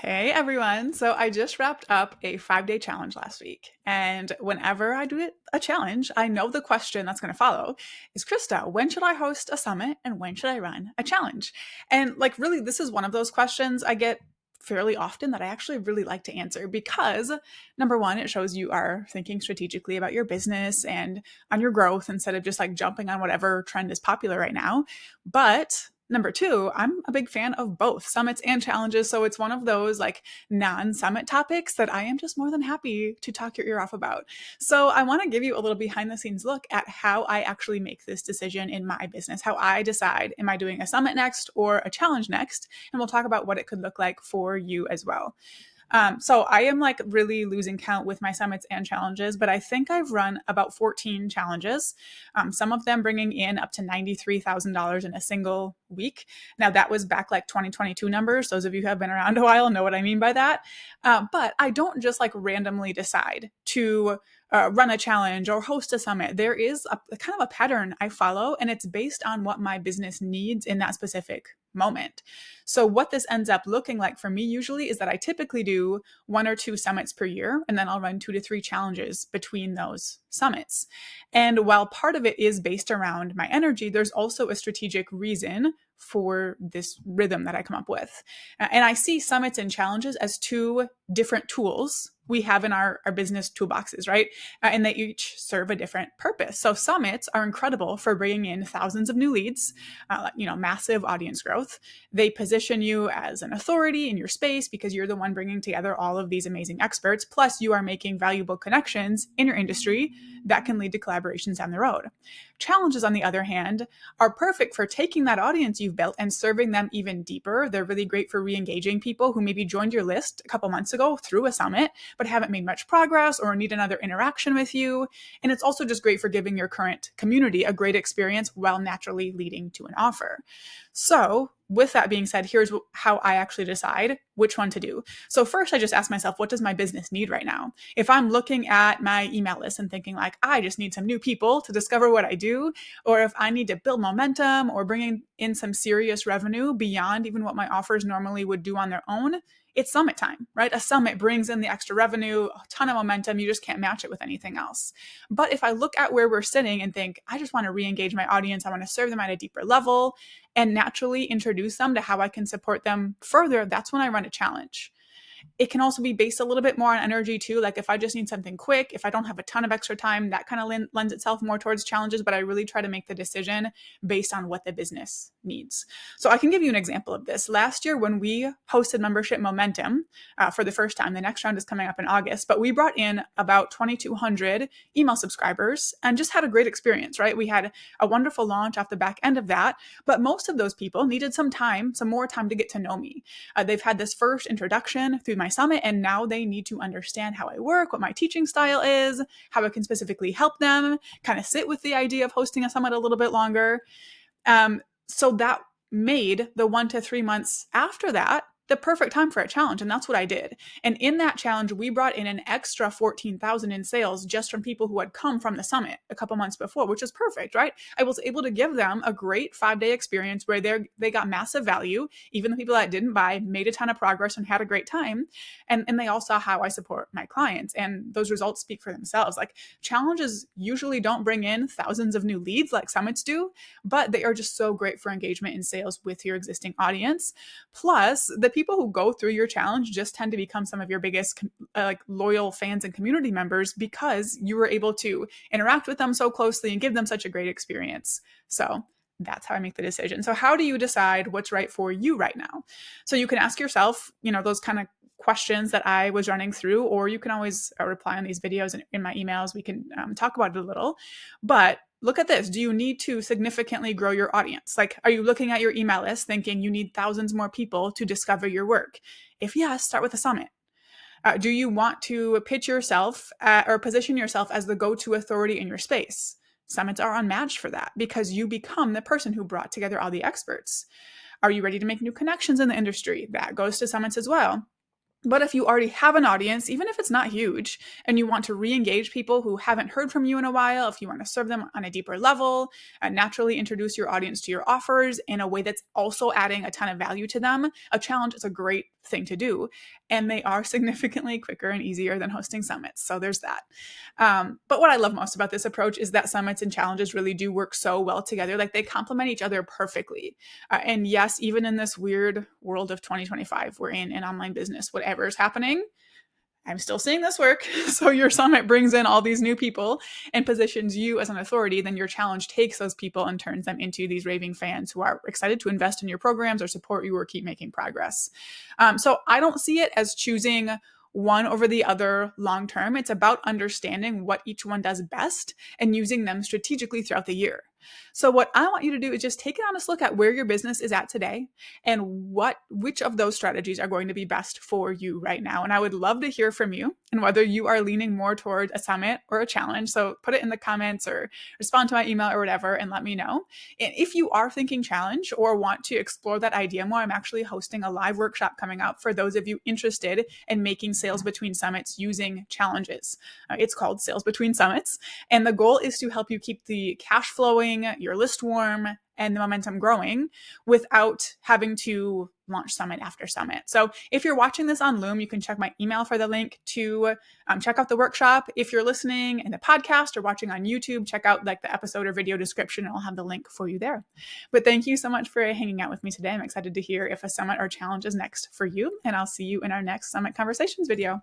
Hey everyone. So I just wrapped up a 5-day challenge last week. And whenever I do a challenge, I know the question that's going to follow is Krista, when should I host a summit and when should I run a challenge? And really, this is one of those questions I get fairly often that I actually really like to answer because number one, it shows you are thinking strategically about your business and on your growth instead of just jumping on whatever trend is popular right now. But number two, I'm a big fan of both summits and challenges. So it's one of those non summit topics that I am just more than happy to talk your ear off about. So I want to give you a little behind the scenes look at how I actually make this decision in my business, how I decide, am I doing a summit next or a challenge next? And we'll talk about what it could look like for you as well. So I am really losing count with my summits and challenges, but I think I've run about 14 challenges, some of them bringing in up to $93,000 in a single week. Now that was back 2022 numbers. Those of you who have been around a while know what I mean by that. But I don't just randomly decide to run a challenge or host a summit. There is a kind of a pattern I follow, and it's based on what my business needs in that specific moment. So what this ends up looking like for me usually is that I typically do one or two summits per year, and then I'll run 2 to 3 challenges between those summits. And while part of it is based around my energy, there's also a strategic reason for this rhythm that I come up with. And I see summits and challenges as two different tools we have in our business toolboxes, right? And they each serve a different purpose. So summits are incredible for bringing in thousands of new leads, massive audience growth. They position you as an authority in your space because you're the one bringing together all of these amazing experts. Plus, you are making valuable connections in your industry that can lead to collaborations down the road. Challenges, on the other hand, are perfect for taking that audience you've built and serving them even deeper. They're really great for re-engaging people who maybe joined your list a couple months ago through a summit, but haven't made much progress or need another interaction with you. And it's also just great for giving your current community a great experience while naturally leading to an offer. So with that being said, here's how I actually decide which one to do. So first, I just ask myself, what does my business need right now? If I'm looking at my email list and thinking I just need some new people to discover what I do, or if I need to build momentum or bring in some serious revenue beyond even what my offers normally would do on their own, it's summit time, right? A summit brings in the extra revenue, a ton of momentum. You just can't match it with anything else. But if I look at where we're sitting and think, I just want to re-engage my audience, I want to serve them at a deeper level and naturally introduce them to how I can support them further, that's when I run a challenge. It can also be based a little bit more on energy too. If I just need something quick, if I don't have a ton of extra time, that kind of lends itself more towards challenges, but I really try to make the decision based on what the business needs. So I can give you an example of this. Last year when we hosted Membership Momentum for the first time, the next round is coming up in August, but we brought in about 2,200 email subscribers and just had a great experience, right? We had a wonderful launch off the back end of that, but most of those people needed some more time to get to know me. They've had this first introduction through my summit, and now they need to understand how I work, what my teaching style is, how it can specifically help them kind of sit with the idea of hosting a summit a little bit longer. So that made the 1 to 3 months after that the perfect time for a challenge. And that's what I did. And in that challenge, we brought in an extra 14,000 in sales just from people who had come from the summit a couple months before, which is perfect, right? I was able to give them a great 5-day experience where they got massive value. Even the people that didn't buy made a ton of progress and had a great time. And they all saw how I support my clients. And those results speak for themselves. Challenges usually don't bring in thousands of new leads like summits do, but they are just so great for engagement and sales with your existing audience. Plus, the people who go through your challenge just tend to become some of your biggest loyal fans and community members because you were able to interact with them so closely and give them such a great experience. So that's how I make the decision. So how do you decide what's right for you right now? So you can ask yourself, those kind of questions that I was running through, or you can always reply on these videos and in my emails. We can talk about it a little, but look at this. Do you need to significantly grow your audience? Are you looking at your email list thinking you need thousands more people to discover your work? If yes, start with a summit. Do you want to pitch yourself or position yourself as the go-to authority in your space? Summits are unmatched for that because you become the person who brought together all the experts. Are you ready to make new connections in the industry? That goes to summits as well. But if you already have an audience, even if it's not huge, and you want to re-engage people who haven't heard from you in a while, if you want to serve them on a deeper level, naturally introduce your audience to your offers in a way that's also adding a ton of value to them, a challenge is a great thing to do. And they are significantly quicker and easier than hosting summits. So there's that. But what I love most about this approach is that summits and challenges really do work so well together. Like they complement each other perfectly. And yes, even in this weird world of 2025, we're in an online business, whatever is happening, I'm still seeing this work. So your summit brings in all these new people and positions you as an authority. Then your challenge takes those people and turns them into these raving fans who are excited to invest in your programs or support you or keep making progress. So I don't see it as choosing one over the other long term. It's about understanding what each one does best and using them strategically throughout the year. So what I want you to do is just take an honest look at where your business is at today and which of those strategies are going to be best for you right now. And I would love to hear from you and whether you are leaning more toward a summit or a challenge. So put it in the comments or respond to my email or whatever and let me know. And if you are thinking challenge or want to explore that idea more, I'm actually hosting a live workshop coming up for those of you interested in making sales between summits using challenges. It's called Sales Between Summits. And the goal is to help you keep the cash flowing, your list warm, and the momentum growing without having to launch summit after summit. So if you're watching this on Loom, you can check my email for the link to check out the workshop. If you're listening in the podcast or watching on YouTube, check out like the episode or video description. I'll have the link for you there. But thank you so much for hanging out with me today. I'm excited to hear if a summit or challenge is next for you, and I'll see you in our next Summit Conversations video.